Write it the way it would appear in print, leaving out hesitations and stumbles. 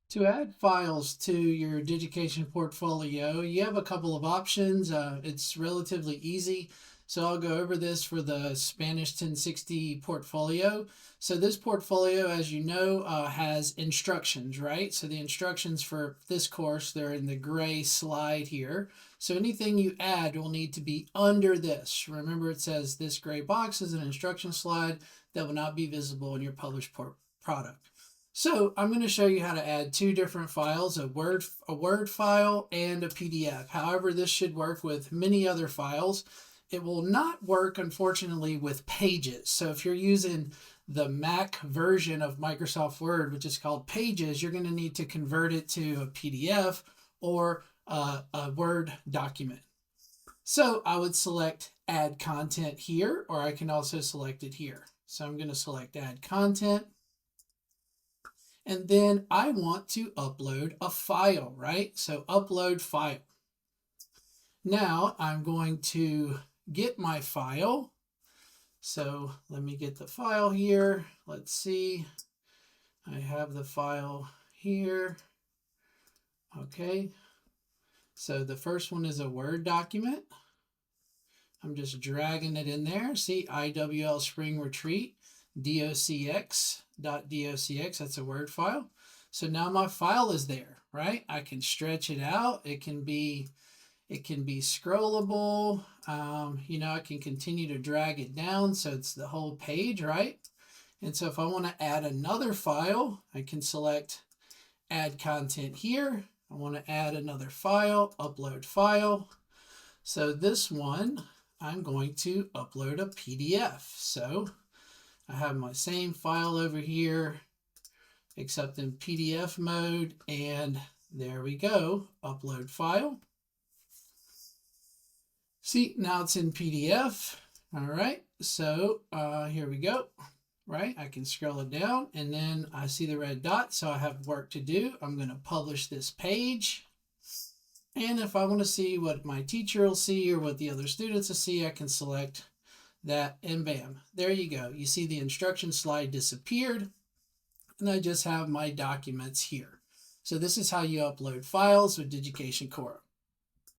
To add files to your Digication portfolio, you have a couple of options. It's relatively easy. So I'll go over this for the Spanish 1060 portfolio. So this portfolio, as you know, has instructions, right? So the instructions for this course, they're in the gray slide here. So anything you add will need to be under this. Remember, it says this gray box is an instruction slide that will not be visible in your published product. So I'm going to show you how to add two different files, a Word file and a PDF. However, this should work with many other files. It will not work, unfortunately, with Pages. So if you're using the Mac version of Microsoft Word, which is called Pages, you're going to need to convert it to a PDF or a Word document. So I would select Add Content here, or I can also select it here. So I'm going to select Add Content. And then I want to upload a file, right? So upload file. Now I'm going to get my file. So let me get the file here. Let's see. I have the file here. Okay. So the first one is a Word document. I'm just dragging it in there. See, IWL Spring Retreat, docx.docx, that's a Word file. So now my file is there, right? I can stretch it out. It can be scrollable. I can continue to drag it down so it's the whole page, right? And so if I want to add another file, I can select Add Content here. I want to add another file, Upload File. So this one, I'm going to upload a PDF. So I have my same file over here, except in PDF mode, and there we go, upload file. See, now it's in PDF. All right, so here we go, right? I can scroll it down, and then I see the red dot, so I have work to do. I'm going to publish this page. And if I want to see what my teacher will see or what the other students will see, I can select that, and bam, there you go. You see the instruction slide disappeared, and I just have my documents here. So this is how you upload files with Digication Kora.